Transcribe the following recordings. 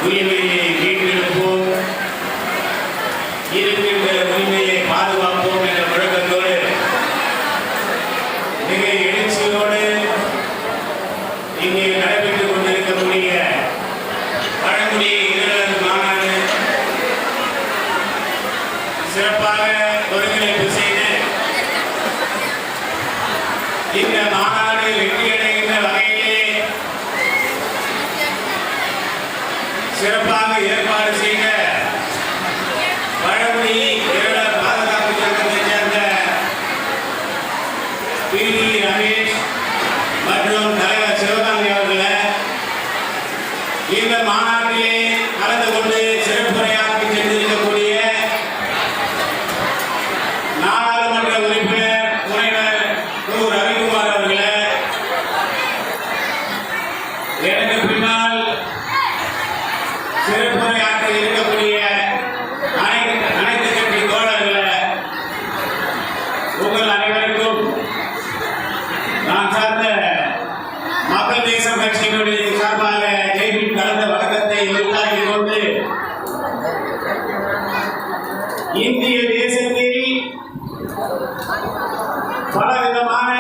உரிமையை மீட்டெடுப்போம், இருக்கின்ற உரிமையை பாதுகாப்போம் என்ற முழக்கத்தோடு மிக எழுச்சியோடு இங்கே நடைபெற்றுக் கொண்டிருக்கக்கூடிய பழங்குடி இளைஞர் மாநாடு சிறப்பாக ஒருங்கிணைப்பு செய்து இந்த மாநாடு வெற்றியடைகின்ற வகையிலே சிறப்பாக ஏற்பாடு செய்த பழங்குடி இளைஞர் பாதுகாப்பு சங்கத்தைச் சேர்ந்த பி. ரமேஷ் மற்றும் தலைவர் சிவகாமி அவர்களை இந்த மாநாட்டிலே கலந்து கொண்டு சிறப்புரையாற்றி சென்றிருக்கக்கூடிய நாடாளுமன்ற உறுப்பினர் முனைவர் ரவிக்குமார் அவர்களை, எனக்கு பின்னால் சிறப்புரையாற்ற இருக்கக்கூடிய அனைத்து கட்சி தோழர்களை, உங்கள் அனைவருக்கும் நான் சார்ந்த மக்கள் தேசம் கட்சியினுடைய சார்பாக ஜெய்பின் கலந்த வணக்கத்தை உருவாக்கிக் கொண்டு இந்திய தேசத்தில் பலவிதமான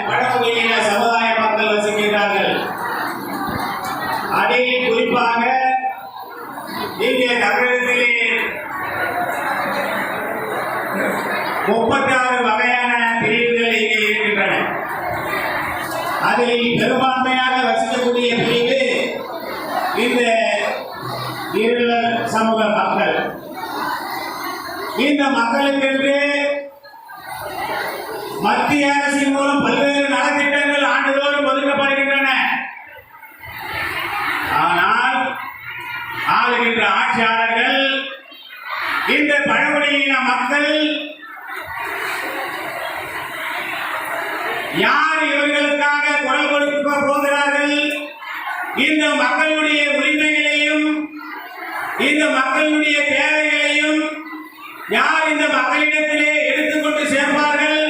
பழங்குடியின சமுதாய மக்கள் வசிக்கின்றார்கள். அதில் குறிப்பாக இந்திய தமிழகத்திலே 36 வகையான பிரிவுகள் இங்கே இருக்கின்றன. அதில் பெரும்பான்மையாக வசிக்கக்கூடிய பிரிவு இந்த இருளர் சமூக மக்கள். இந்த மக்களுக்கென்று மத்திய அரசின் மூலம் பல்வேறு நலத்திட்டங்கள் ஆண்டுதோறும் ஒதுக்கப்படுகின்றன. ஆனால் ஆளுகின்ற ஆட்சியாளர்கள் இந்த பழங்குடியின மக்கள் யார் இவர்களுக்காக குரல் கொடுக்க போகிறார்கள், இந்த மக்களுடைய உரிமைகளையும் இந்த மக்களுடைய தேவைகளையும் யார் இந்த மக்களிடத்திலே எடுத்துக்கொண்டு சேர்ப்பார்கள்,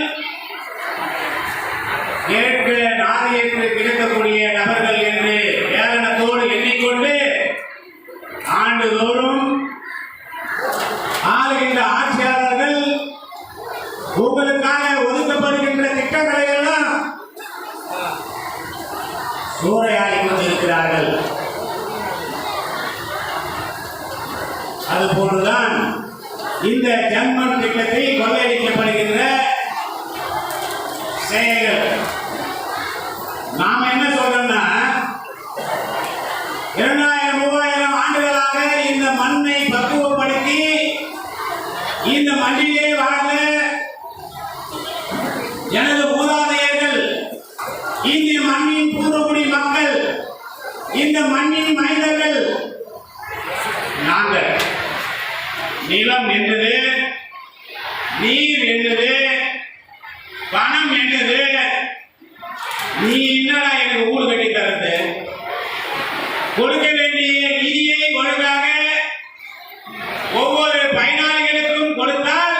கேட்க நாதியற்கு கிடைக்கக்கூடிய நபர்கள் என்று ஏளனத்தோடு எண்ணிக்கொண்டு ஆண்டுதோறும் ஆளுகின்ற ஆட்சியாளர்கள் உங்களுக்காக ஒதுக்கப்படுகின்ற திட்டங்களை எல்லாம் சூறையாடி கொண்டிருக்கிறார்கள். அதுபோன்றுதான் இந்த ஜன்மன் திட்டத்தில் கொள்ளையடிக்கப்படுகின்ற செயல்கள். நாம என்ன சொல்றோம்னா, 2000-3000 ஆண்டுகளாக இந்த மண்ணை பக்குவப்படுத்தி இந்த மண்ணிலே வாழ்ந்த எனது மூதாதையர்கள், இந்த மண்ணின் பூர்வகுடி மக்கள், இந்த மண்ணின் மைந்தர்கள் நாங்கள். நிலம் என்பது, நீர் என்பது, பணம் என்பது, நீ என்னடா எனக்கு ஊடு கட்டி தரது, கொடுக்க வேண்டிய நிதியை ஒழுங்காக ஒவ்வொரு பயனாளிகளுக்கும் கொடுத்தால்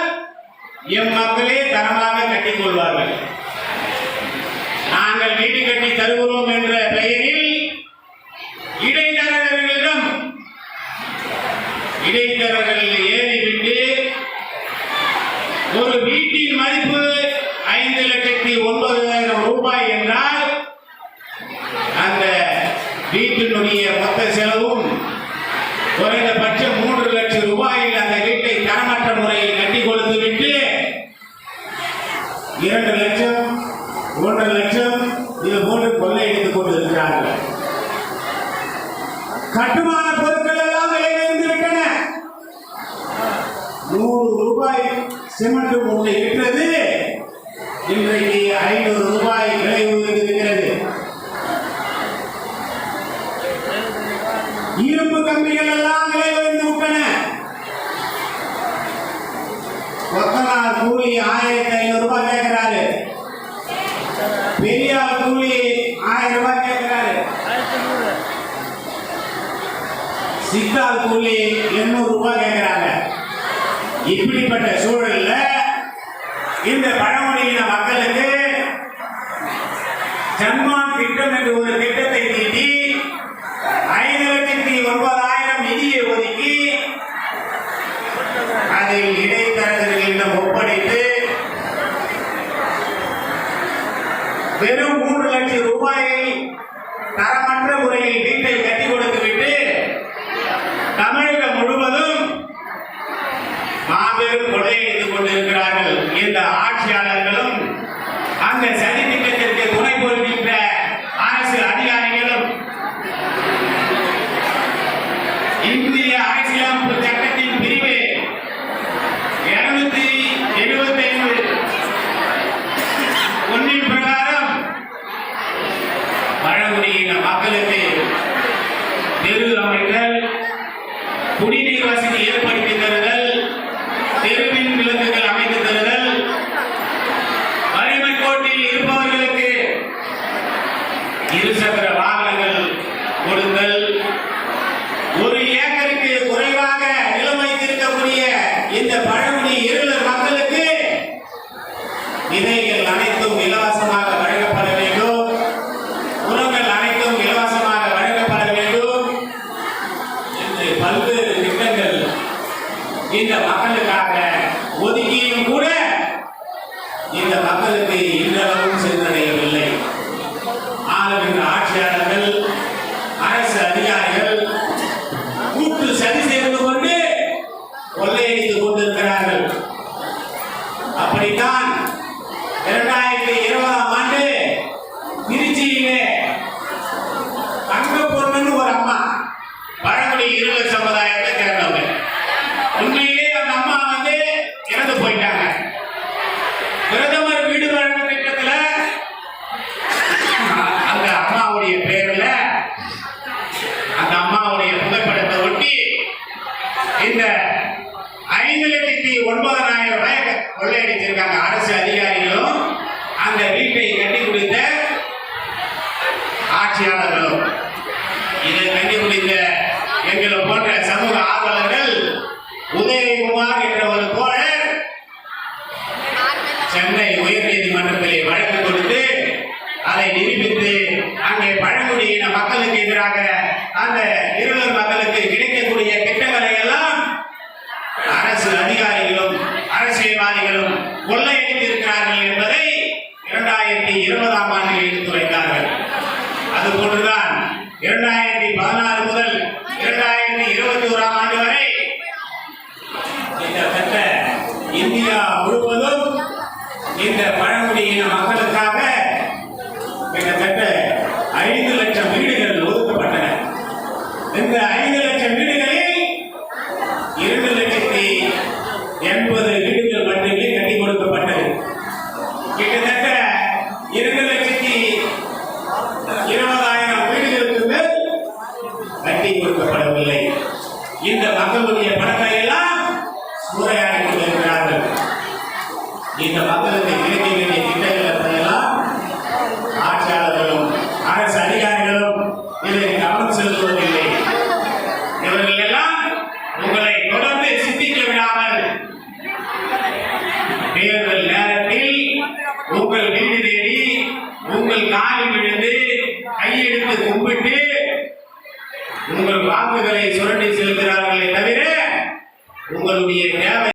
எம் மக்களே தரமாக கட்டிக் கொள்வார்கள். நாங்கள் வீடு கட்டி தருகிறோம் என்ற பெயரில் இடைத்தரகர்களிடம் இடைத்தரகர்கள் ஏறிவிட்டு ஒரு வீட்டின் மதிப்பு 5,09,000 ரூபாய் என்றால் அந்த வீட்டினுடைய மொத்த செலவும் குறைந்தபட்சம் 3 லட்சம் ரூபாயில் அந்த வீட்டை தரமற்ற முறையில் கட்டி கொடுத்து விட்டு 2 லட்சம் 1 லட்சம் இது போன்று கொள்ளையடித்துக் கொண்டிருக்கிறார்கள். கட்டுமான பொருட்கள் எல்லாம் விலை உயர்ந்திருக்கின்றன. 100 ரூபாய் சிமெண்ட் மூட்டை விற்றது இன்றைக்கு 500 ரூபாய் விலை உயர்ந்திருக்கிறது. இரும்பு கம்பிகள் எல்லாம் விலை உயர்ந்து விட்டன. கொத்தனார் கூலி 1500 ரூபாய் கேட்கிறாரு. பெரியார் கூலி 1000 ரூபாய் கேட்கிறாரு. சித்தார் கூலி 800 ரூபாய் கேட்கிறாங்க. இப்படிப்பட்ட சூழல்ல இந்த பழங்குடியின மக்களுக்கு ஜன்மான் திட்டம் என்று ஒரு திட்டத்தை தீட்டி 5,09,000 இந்திய அரசியலமைப்பு சட்டத்தின் பிரிவு 275 ஒன்றின் பிரகாரம் பழங்குடியின மக்களுக்கு தெரு அமைத்தல், குடிநீர் வசதி ஏற்படுத்தி தருதல், தெருவின் விளக்குகள் அமைத்து தருதல், வறுமை கோட்டில் இருப்பவர்களுக்கு இருசக்கர வாகனங்கள் கொடுத்தல், 1 ஏக்கருக்கு குறைவாக நிலம் வைத்திருக்கக்கூடிய இந்த பழங்குடி இருளர் மக்களுக்கு விதைகள் அனைத்தும் இலவசமாக வழங்கப்பட வேண்டும், உரங்கள் அனைத்தும் இலவசமாக வழங்கப்பட வேண்டும் என்று பல்வேறு திட்டங்கள் இந்த மக்களுக்காக ஒதுக்கியும் கூட இந்த மக்களுக்கு இன்றளவும் சென்றடையவில்லை. ஆளுகின்ற ஆட்சியாளர்கள், அரசு அதிகாரிகள் கூட்டு சதி செய்து கொண்டு கொள்ளையடித்துக் கொண்டிருக்கிறார்கள். அப்படித்தான் 2020ஆம் ஆண்டு திருச்சியிலே தங்க பொண்ணுன்னு ஒரு அம்மா பழங்குடி இருளர் சமுதாயத்தை சேர்ந்தவங்க. உண்மையிலே அந்த அம்மா இறந்து போயிட்டாங்க. பிரதமர் வீடு வழங்க திட்டத்துல அந்த அம்மாவுடைய பெயர்ல அந்த அம்மாவுடைய புகைப்படத்தை ஒட்டி இந்த 5,09,000 ரூபாய் கொள்ளையடிச்சிருக்காங்க அரசு அதிகாரிகளும், அந்த வீட்டை கட்டி கொடுத்த ஆட்சியாளர்களும். இதை கட்டி கொடுத்த எங்களை போன்ற சமூக ஆர்வலர்கள் உதயகுமார் என்ற ஒரு தோழர் சென்னை உயர்நீதிமன்றத்திலே வழக்கு கொடுத்து அதை நிரூபித்து அங்கே பழங்குடியின மக்களுக்கு எதிராக அந்த இருளர் மக்களுக்கு கிடைக்கக்கூடிய திட்டங்களை எல்லாம் அரசு அதிகாரிகளும் அரசியல்வாதிகளும் கொள்ளையடித்திருக்கிறார்கள் என்பதை 2020ஆம் ஆண்டில் எடுத்துரைத்தார்கள். அதுபோன்றுதான் 2016 முதல் 2021ஆம் ஆண்டு வரை கிட்டத்தட்ட இந்தியா முழுவதும் இந்த பழங்குடியின மக்களுக்காக கிட்டத்தட்ட 5 லட்சம் வீடுகள் ஒதுக்கப்பட்டன. இந்த 5 லட்சம் வீடுகளில் 2,80,000 வீடுகள் மட்டுமே கட்டி கொடுக்கப்பட்டது. கிட்டத்தட்ட 2,20,000 வீடுகளுக்கு மேல் கட்டி கொடுக்கப்படவில்லை. இந்த மக்களுடைய பணத்தை எல்லாம் சூறையாடி கொண்டிருக்கிறார்கள். இந்த மக்களுக்கு கிடைக்க வேண்டிய திட்டங்களை எல்லாம் ஆட்சியாளர்களும் அரசு அதிகாரிகளும் இதை கவனம் செலுத்துவதில்லை. இவர்கள் எல்லாம் உங்களை தொடர்ந்து சிந்திக்க விடாமல் தேர்தல் நேரத்தில் உங்கள் வீடு தேடி உங்கள் காலில் விழுந்து கையெடுத்து கும்பிட்டு உங்கள் வாக்குகளை சுரண்டி செல்கிறார்களே தவிர உங்களுடைய